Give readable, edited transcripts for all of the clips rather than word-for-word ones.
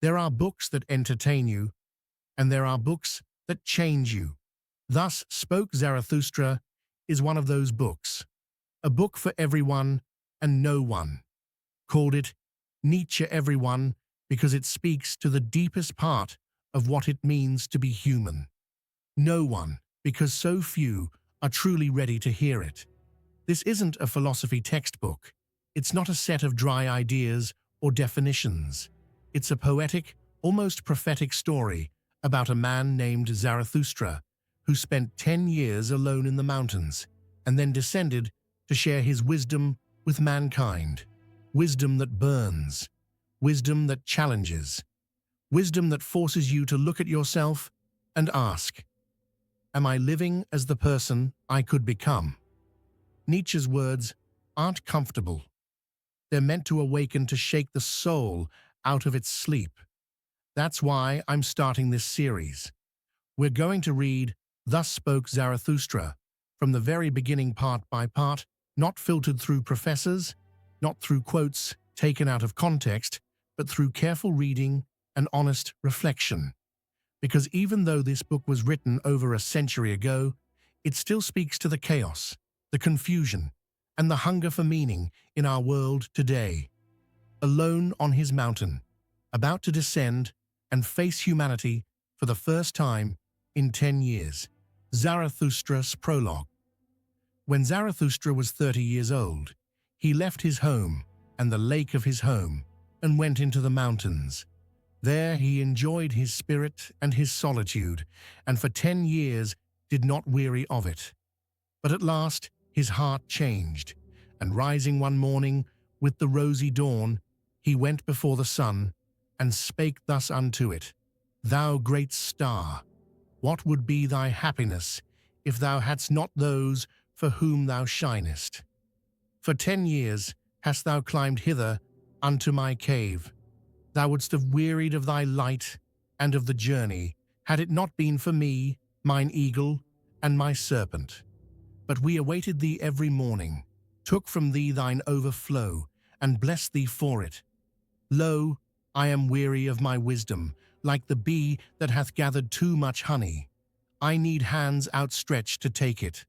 There are books that entertain you, and there are books that change you. Thus Spoke Zarathustra is one of those books, a book for everyone and no one. Called it Nietsche everyone because it speaks to the deepest part of what it means to be human. No one, because so few are truly ready to hear it. This isn't a philosophy textbook. It's not a set of dry ideas or definitions. It's a poetic, almost prophetic story about a man named Zarathustra who spent 10 years alone in the mountains and then descended to share his wisdom with mankind. Wisdom that burns, wisdom that challenges, wisdom that forces you to look at yourself and ask, am I living as the person I could become? Nietzsche's words aren't comfortable. They're meant to awaken, to shake the soul out of its sleep. That's why I'm starting this series. We're going to read Thus Spoke Zarathustra from the very beginning, part by part, not filtered through professors, not through quotes taken out of context, but through careful reading and honest reflection. Because even though this book was written over a century ago, it still speaks to the chaos, the confusion, and the hunger for meaning in our world today. Alone on his mountain, about to descend and face humanity for the first time in 10 years. Zarathustra's Prologue. When Zarathustra was 30 years old, he left his home and the lake of his home and went into the mountains. There he enjoyed his spirit and his solitude, and for 10 years did not weary of it. But at last his heart changed, and rising one morning with the rosy dawn, he went before the sun and spake thus unto it, Thou great star, what would be thy happiness if thou hadst not those for whom thou shinest? For 10 years hast thou climbed hither unto my cave. Thou wouldst have wearied of thy light and of the journey, had it not been for me, mine eagle, and my serpent. But we awaited thee every morning, took from thee thine overflow, and blessed thee for it. Lo, I am weary of my wisdom, like the bee that hath gathered too much honey. I need hands outstretched to take it.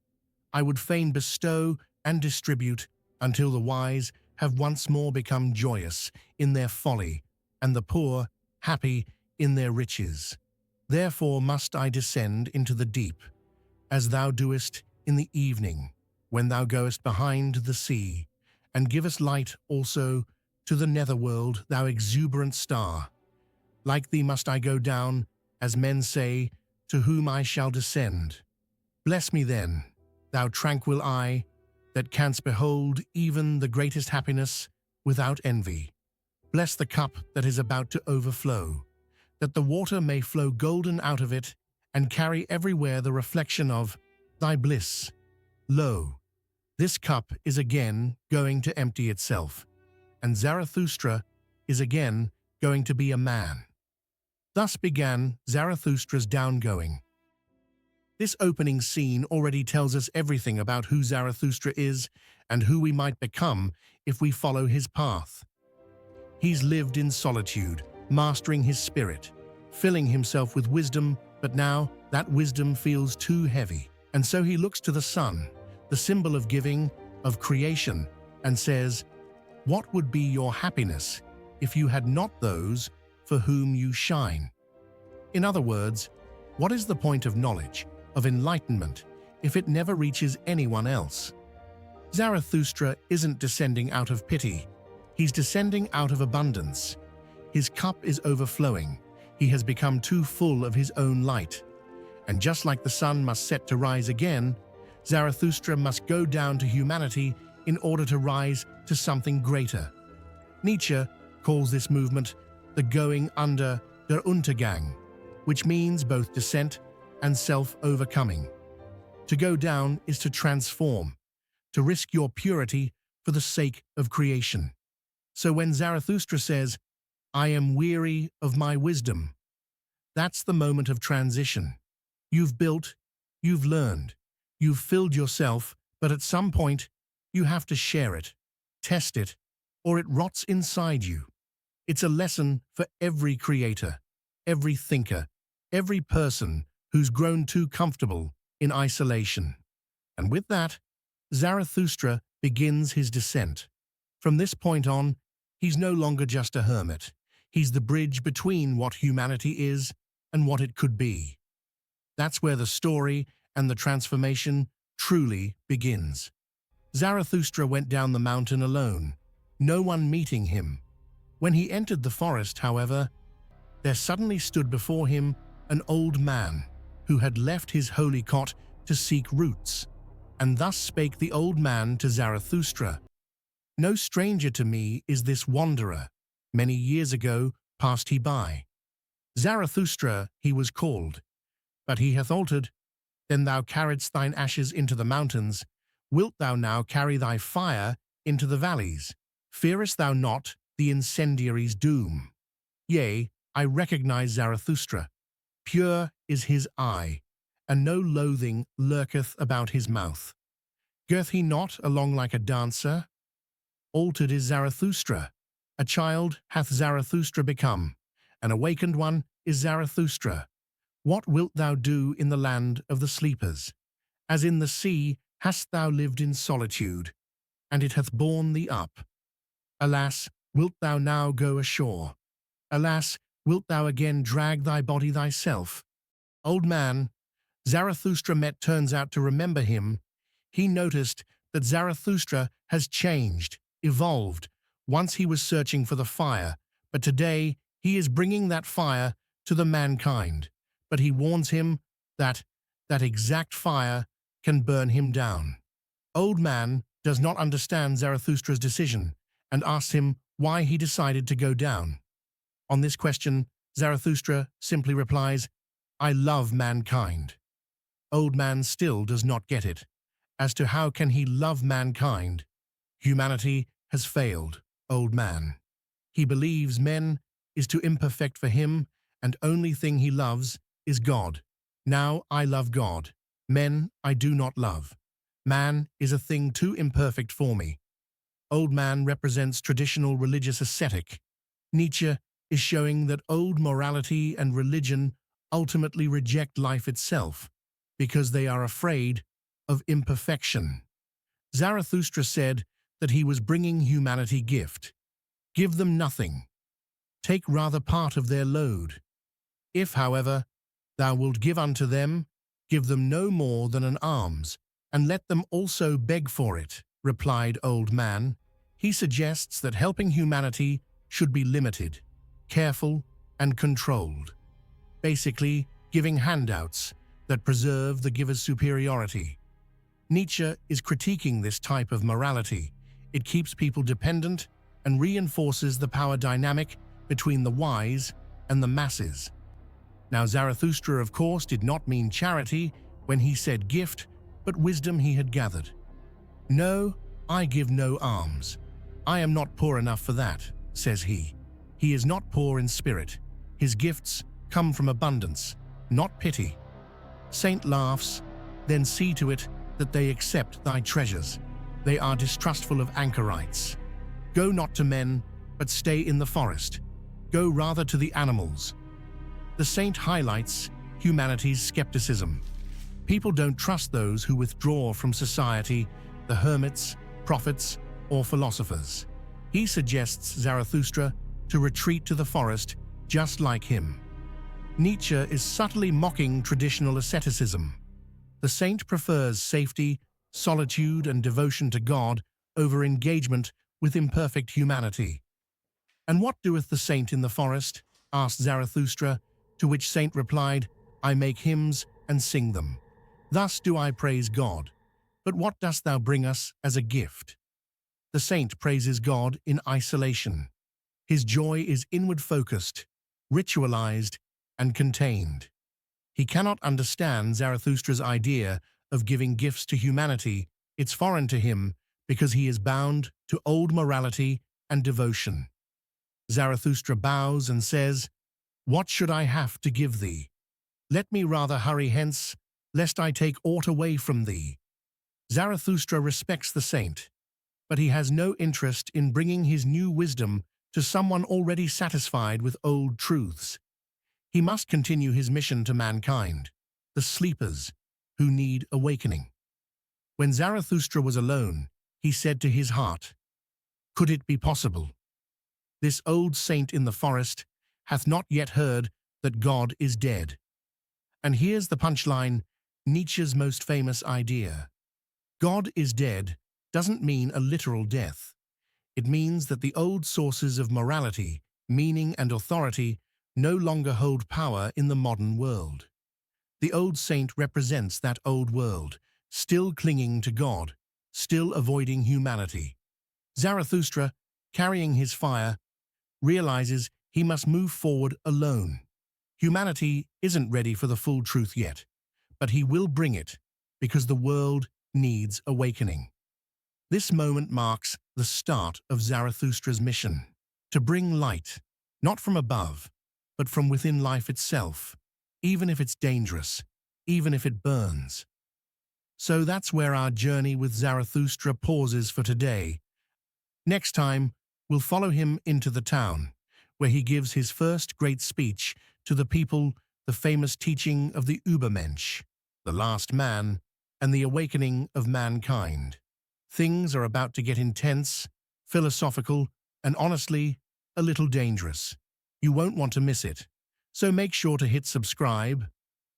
I would fain bestow and distribute until the wise have once more become joyous in their folly, and the poor happy in their riches. Therefore must I descend into the deep, as thou doest in the evening, when thou goest behind the sea, and givest light also to the netherworld, thou exuberant star. Like thee must I go down, as men say, to whom I shall descend. Bless me then, thou tranquil eye, that canst behold even the greatest happiness without envy. Bless the cup that is about to overflow, that the water may flow golden out of it, and carry everywhere the reflection of thy bliss. Lo, this cup is again going to empty itself, and Zarathustra is again going to be a man. Thus began Zarathustra's downgoing. This opening scene already tells us everything about who Zarathustra is and who we might become if we follow his path. He's lived in solitude, mastering his spirit, filling himself with wisdom, but now that wisdom feels too heavy. And so he looks to the sun, the symbol of giving, of creation, and says, What would be your happiness if you had not those for whom you shine? In other words, what is the point of knowledge, of enlightenment, if it never reaches anyone else? Zarathustra isn't descending out of pity. He's descending out of abundance. His cup is overflowing. He has become too full of his own light. And just like the sun must set to rise again, Zarathustra must go down to humanity in order to rise to something greater. Nietzsche calls this movement the going under, der Untergang, which means both descent and self-overcoming. To go down is to transform, to risk your purity for the sake of creation. So when Zarathustra says, I am weary of my wisdom, that's the moment of transition. You've built, you've learned, you've filled yourself, but at some point, you have to share it, test it, or it rots inside you. It's a lesson for every creator, every thinker, every person who's grown too comfortable in isolation. And with that, Zarathustra begins his descent. From this point on, he's no longer just a hermit. He's the bridge between what humanity is and what it could be. That's where the story and the transformation truly begins. Zarathustra went down the mountain alone, no one meeting him. When he entered the forest, however, there suddenly stood before him an old man who had left his holy cot to seek roots. And thus spake the old man to Zarathustra, "No stranger to me is this wanderer. Many years ago passed he by. Zarathustra he was called, but he hath altered. Then thou carriedst thine ashes into the mountains. Wilt thou now carry thy fire into the valleys? Fearest thou not the incendiary's doom?" Yea, I recognize Zarathustra. Pure is his eye, and no loathing lurketh about his mouth. Girth he not along like a dancer? Altered is Zarathustra. A child hath Zarathustra become. An awakened one is Zarathustra. What wilt thou do in the land of the sleepers? As in the sea hast thou lived in solitude, and it hath borne thee up. Alas, wilt thou now go ashore? Alas, wilt thou again drag thy body thyself? Old man, Zarathustra met turns out to remember him. He noticed that Zarathustra has changed, evolved. Once he was searching for the fire, but today he is bringing that fire to the mankind. But he warns him that that exact fire can burn him down. Old man does not understand Zarathustra's decision and asks him why he decided to go down. On this question, Zarathustra simply replies, "I love mankind." Old man still does not get it. As to how can he love mankind? Humanity has failed, old man. He believes men is too imperfect for him, and only thing he loves is God. Now I love God. Men I do not love. Man is a thing too imperfect for me. Old man represents traditional religious ascetic. Nietsche is showing that old morality and religion ultimately reject life itself because they are afraid of imperfection. Zarathustra said that he was bringing humanity gift. Give them nothing. Take rather part of their load. If, however, thou wilt give unto them, give them no more than an alms, and let them also beg for it, replied old man. He suggests that helping humanity should be limited, careful, and controlled. Basically, giving handouts that preserve the giver's superiority. Nietsche is critiquing this type of morality. It keeps people dependent and reinforces the power dynamic between the wise and the masses. Now Zarathustra, of course, did not mean charity when he said gift, but wisdom he had gathered. "No, I give no alms. I am not poor enough for that," says he. He is not poor in spirit. His gifts come from abundance, not pity. Saint laughs, "Then see to it that they accept thy treasures. They are distrustful of anchorites. Go not to men, but stay in the forest. Go rather to the animals." The saint highlights humanity's skepticism. People don't trust those who withdraw from society, the hermits, prophets, or philosophers. He suggests Zarathustra to retreat to the forest just like him. Nietsche is subtly mocking traditional asceticism. The saint prefers safety, solitude, and devotion to God over engagement with imperfect humanity. "And what doeth the saint in the forest?" asked Zarathustra, to which saint replied, "I make hymns and sing them. Thus do I praise God. But what dost thou bring us as a gift?" The saint praises God in isolation. His joy is inward-focused, ritualized, and contained. He cannot understand Zarathustra's idea of giving gifts to humanity. It's foreign to him because he is bound to old morality and devotion. Zarathustra bows and says, "What should I have to give thee? Let me rather hurry hence, lest I take aught away from thee." Zarathustra respects the saint, but he has no interest in bringing his new wisdom to someone already satisfied with old truths. He must continue his mission to mankind, the sleepers, who need awakening. When Zarathustra was alone, he said to his heart, "Could it be possible? This old saint in the forest hath not yet heard that God is dead." And here's the punchline, Nietzsche's most famous idea. God is dead doesn't mean a literal death. It means that the old sources of morality, meaning and authority no longer hold power in the modern world. The old saint represents that old world, still clinging to God, still avoiding humanity. Zarathustra, carrying his fire, realizes he must move forward alone. Humanity isn't ready for the full truth yet, but he will bring it because the world needs awakening. This moment marks the start of Zarathustra's mission, to bring light, not from above, but from within life itself, even if it's dangerous, even if it burns. So that's where our journey with Zarathustra pauses for today. Next time, we'll follow him into the town, where he gives his first great speech to the people, the famous teaching of the Übermensch, the last man, and the awakening of mankind. Things are about to get intense, philosophical, and honestly, a little dangerous. You won't want to miss it. So make sure to hit subscribe,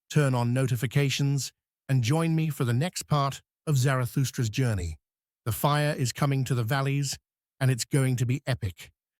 turn on notifications, and join me for the next part of Zarathustra's journey. The fire is coming to the valleys, and it's going to be epic.